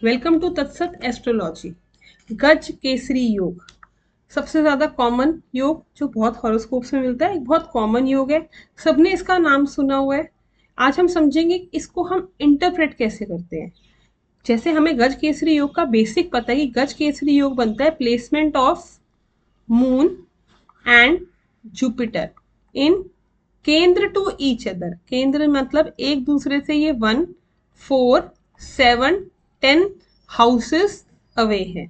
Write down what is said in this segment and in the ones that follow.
Welcome to तत्सत astrology. गज केसरी योग सबसे ज्यादा कॉमन योग जो बहुत हॉरोस्कोप्स में मिलता है, एक बहुत कॉमन योग है। सबने इसका नाम सुना हुआ है। आज हम समझेंगे इसको हम इंटरप्रेट कैसे करते हैं। जैसे हमें गज केसरी योग का बेसिक पता है कि गज केसरी योग बनता है placement of moon and Jupiter in केंद्र टू ईच अदर। केंद्र मतलब एक दूसरे से ये 1, 4, 7, 10 हाउसेस अवे है।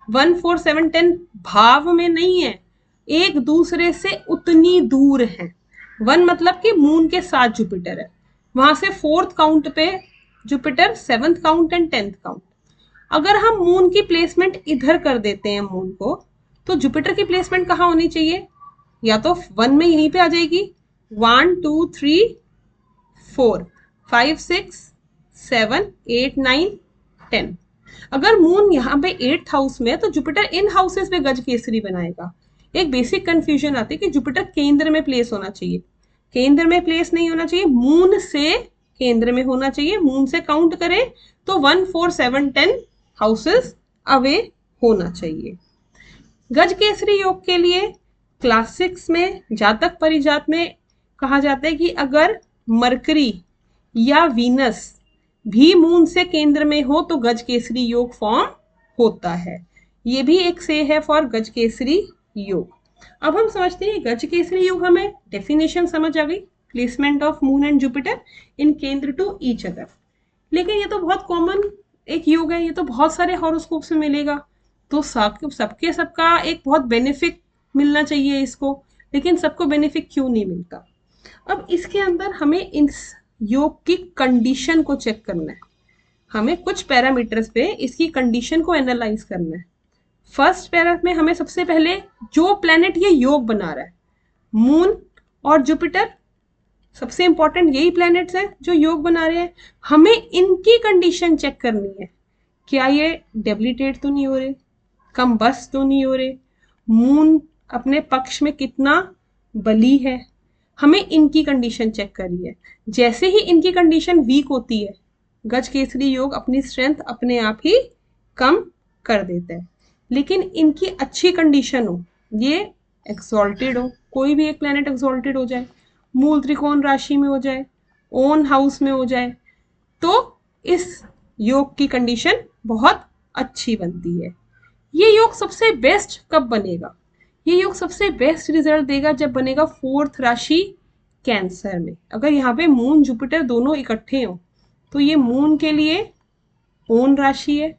1, 4, 7, 10 भाव में नहीं है, एक दूसरे से उतनी दूर है। 1 मतलब कि मून के साथ जुपिटर है, वहां से 4th काउंट पे Jupiter, 7th count and 10th count. अगर हम मून की प्लेसमेंट इधर कर देते हैं मून को, तो जुपिटर की प्लेसमेंट कहाँ होनी चाहिए? या तो 1 में यहीं पे आ जाएगी, 1, 2, 3, 4, 5, 6, 7, 8, 9, 10। अगर मून यहाँ पे 8th हाउस में है तो जुपिटर इन हाउसेस में गज केसरी बनाएगा। एक बेसिक कंफ्यूजन आती है कि जुपिटर केंद्र में प्लेस होना चाहिए। केंद्र में प्लेस नहीं होना चाहिए, मून से केंद्र में होना चाहिए। मून से काउंट करें तो 1, 4, 7, 10 हाउसेस अवे होना चाहिए। गज केसरी योग के लिए क्लासिक्स में, जातक परिजात में कहा जाता है कि अगर मरकरी या वीनस भी मून से केंद्र में हो तो गज केसरी योग फॉर्म होता है। ये भी एक से है फॉर गज केसरी योग। अब हम समझते हैं गज केसरी योग, हमें डेफिनेशन समझ आ गई, placement of moon and Jupiter in केंद्र टू ईच अदर। लेकिन ये तो बहुत कॉमन एक योग है, ये तो बहुत सारे हॉरोस्कोप्स में मिलेगा, तो सबके सबका एक बहुत बेनिफिट मिलना चाहिए इसको। लेकिन सबको बेनिफिट क्यों नहीं मिलता? अब इसके अंदर हमें इस योग की कंडीशन को चेक करना है। हमें कुछ पैरामीटर्स पे इसकी कंडीशन को एनालाइज करना है। फर्स्ट पैरा में हमें सबसे पहले जो प्लेनेट ये योग बना रहा है, मून और जुपिटर, सबसे इंपॉर्टेंट यही प्लैनेट्स हैं जो योग बना रहे हैं। हमें इनकी कंडीशन चेक करनी है। क्या ये डेबिलिटेट तो नहीं हो रहे, कम्बस्ट तो नहीं हो रहे, मून अपने पक्ष में कितना बली है, हमें इनकी कंडीशन चेक करनी है। जैसे ही इनकी कंडीशन वीक होती है, गज केसरी योग अपनी स्ट्रेंथ अपने आप ही कम कर देता है। लेकिन इनकी अच्छी कंडीशन हो, ये एक्सॉल्टेड हो, कोई भी एक प्लैनेट एक्सॉल्टेड हो जाए, मूल त्रिकोण राशि में हो जाए, ओन हाउस में हो जाए, तो इस योग की कंडीशन बहुत अच्छी बनती है। ये योग सबसे बेस्ट कब बनेगा? ये योग सबसे बेस्ट रिजल्ट देगा जब बनेगा 4th राशि कैंसर में। अगर यहाँ पे मून जुपिटर दोनों इकट्ठे हो तो ये मून के लिए ओन राशि है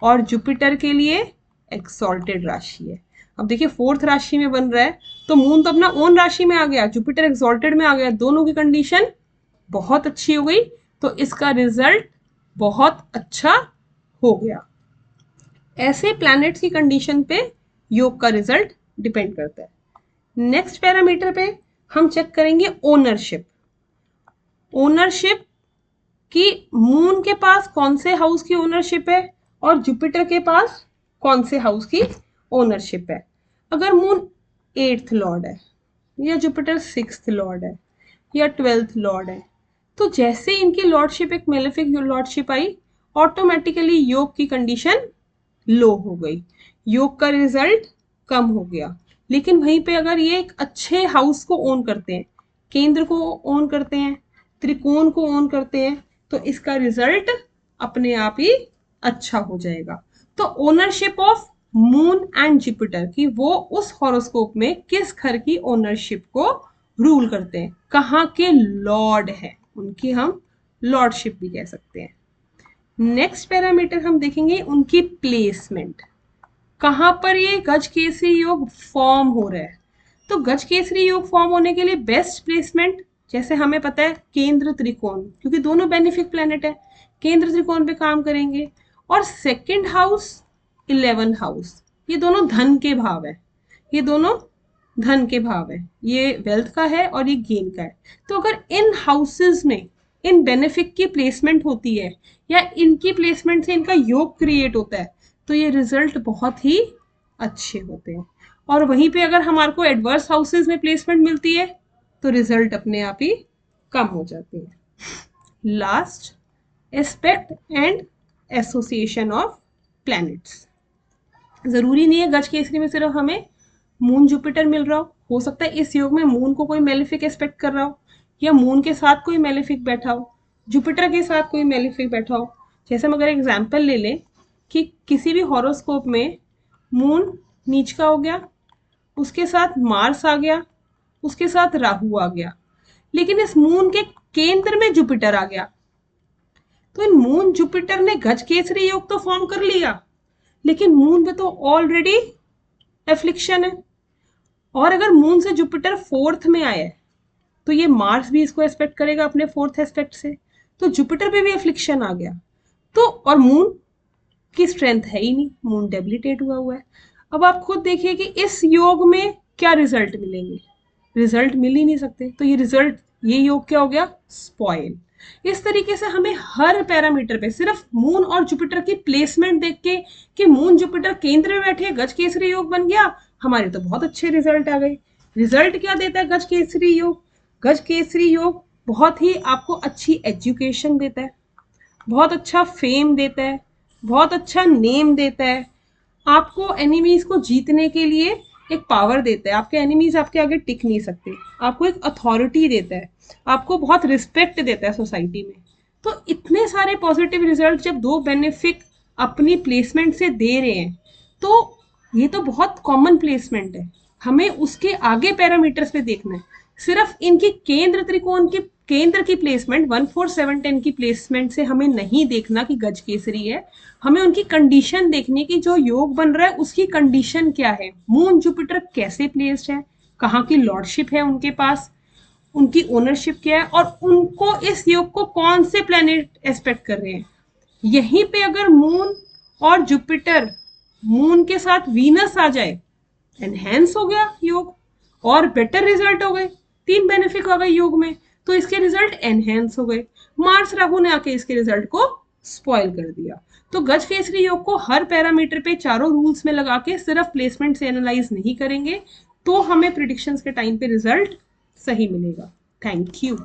और जुपिटर के लिए एक्सॉल्टेड राशि है। अब देखिए 4th राशि में बन रहा है तो मून तो अपना ओन राशि में आ गया, जुपिटर एक्सॉल्टेड में आ गया, दोनों की कंडीशन बहुत अच्छी हो गई, तो इसका रिजल्ट बहुत अच्छा हो गया। ऐसे प्लैनेट्स की कंडीशन पे योग का रिजल्ट डिपेंड करता है। नेक्स्ट पैरामीटर पे हम चेक करेंगे ओनरशिप। ओनरशिप कि मून के पास कौन से हाउस की ओनरशिप है और जुपिटर के पास कौन से हाउस की ओनरशिप है। अगर मून 8th लॉर्ड है या जुपिटर 6th लॉर्ड है या 12th लॉर्ड है, तो जैसे इनकी लॉर्डशिप एक मेलेफिक लॉर्डशिप आई, ऑटोमेटिकली योग की कंडीशन लो हो गई, योग का रिजल्ट कम हो गया। लेकिन वहीं पे अगर ये एक अच्छे हाउस को ओन करते हैं, केंद्र को ओन करते हैं, त्रिकोण को ओन करते हैं, तो इसका रिजल्ट अपने आप ही अच्छा हो जाएगा। तो ownership of moon and Jupiter की वो उस हॉरोस्कोप में किस घर की ओनरशिप को रूल करते हैं, कहाँ के लॉर्ड है, उनकी हम लॉर्डशिप भी कह सकते हैं। नेक्स्ट पैरामीटर हम देखेंगे उनकी प्लेसमेंट, कहां पर ये गज केसरी योग फॉर्म हो रहा है। तो गज केसरी योग फॉर्म होने के लिए बेस्ट प्लेसमेंट, जैसे हमें पता है केंद्र त्रिकोण, क्योंकि दोनों बेनिफिक प्लैनेट है, केंद्र त्रिकोण पे काम करेंगे। और सेकंड हाउस, 11 हाउस, ये दोनों धन के भाव है, ये दोनों धन के भाव है, ये वेल्थ का है और ये गेन का है। तो अगर इन हाउसेस में इन बेनिफिक की प्लेसमेंट होती है या इनकी प्लेसमेंट से इनका योग क्रिएट होता है, तो ये रिजल्ट बहुत ही अच्छे होते हैं। और वहीं पे अगर हमारे को एडवर्स हाउसेस में प्लेसमेंट मिलती है तो रिजल्ट अपने आप ही कम हो जाते हैं। Last, aspect and association of planets. जरूरी नहीं है गज केसरी में सिर्फ हमें मून जुपिटर मिल रहा हो सकता है इस योग में मून को कोई मेलेफिक एस्पेक्ट कर रहा हो, या मून के साथ कोई मेलेफिक बैठा हो, जुपिटर के साथ कोई मेलेफिक बैठा हो। जैसे हम अगर एग्जाम्पल ले लें कि किसी भी हॉरोस्कोप में मून नीच का हो गया, उसके साथ मार्स आ गया, उसके साथ राहु आ गया, लेकिन इस मून के केंद्र में जुपिटर आ गया, तो इन मून जुपिटर ने गज केसरी योग तो फॉर्म कर लिया, लेकिन मून पे तो ऑलरेडी एफ्लिक्शन है। और अगर मून से जुपिटर फोर्थ में आया है तो ये मार्स भी इसको एस्पेक्ट करेगा अपने फोर्थ एस्पेक्ट से, तो जुपिटर पे भी एफ्लिक्शन आ गया। तो और मून की स्ट्रेंथ है ही नहीं, मून डेबिलिटेट हुआ है। अब आप खुद देखिए कि इस योग में क्या रिजल्ट मिलेंगे, रिजल्ट मिल ही नहीं सकते। तो ये योग क्या हो गया, स्पॉइल। इस तरीके से हमें हर पैरामीटर पे सिर्फ मून और जुपिटर की प्लेसमेंट देख के कि मून जुपिटर केंद्र में बैठे गज केसरी योग बन गया, हमारे तो बहुत अच्छे रिजल्ट आ गए। रिजल्ट क्या देता है गज केसरी योग, गज केसरी योग बहुत ही आपको अच्छी एजुकेशन देता है, बहुत अच्छा फेम देता है, बहुत अच्छा नेम देता है, आपको एनिमीज को जीतने के लिए एक पावर देता है, आपके एनिमीज आपके आगे टिक नहीं सकते, आपको एक अथॉरिटी देता है, आपको बहुत रिस्पेक्ट देता है सोसाइटी में। तो इतने सारे पॉजिटिव रिजल्ट जब दो बेनिफिट अपनी प्लेसमेंट से दे रहे हैं, तो ये तो बहुत कॉमन प्लेसमेंट है, हमें उसके आगे पैरामीटर्स पे देखना है। सिर्फ इनकी केंद्र त्रिकोण की केंद्र की प्लेसमेंट 1 4 7 10 की प्लेसमेंट से हमें नहीं देखना कि गज केसरी है, हमें उनकी कंडीशन देखनी कि जो योग बन रहा है उसकी कंडीशन क्या है, मून जुपिटर कैसे प्लेस्ड है, कहाँ की लॉर्डशिप है उनके पास, उनकी ओनरशिप क्या है, और उनको इस योग को कौन से प्लेनेट एस्पेक्ट कर रहे हैं। यहीं पे अगर मून और जुपिटर, मून के साथ वीनस आ जाए, एनहेंस हो गया योग और बेटर रिजल्ट हो गए, 3 बेनिफिट हो गए योग में, तो इसके रिजल्ट एनहेंस हो गए। मार्स राहु ने आके इसके रिजल्ट को स्पॉइल कर दिया। तो गज केसरी योग को हर पैरामीटर पे चारों रूल्स में लगा के सिर्फ प्लेसमेंट से एनालाइज नहीं करेंगे तो हमें प्रिडिक्शंस के टाइम पे रिजल्ट सही मिलेगा। Thank you.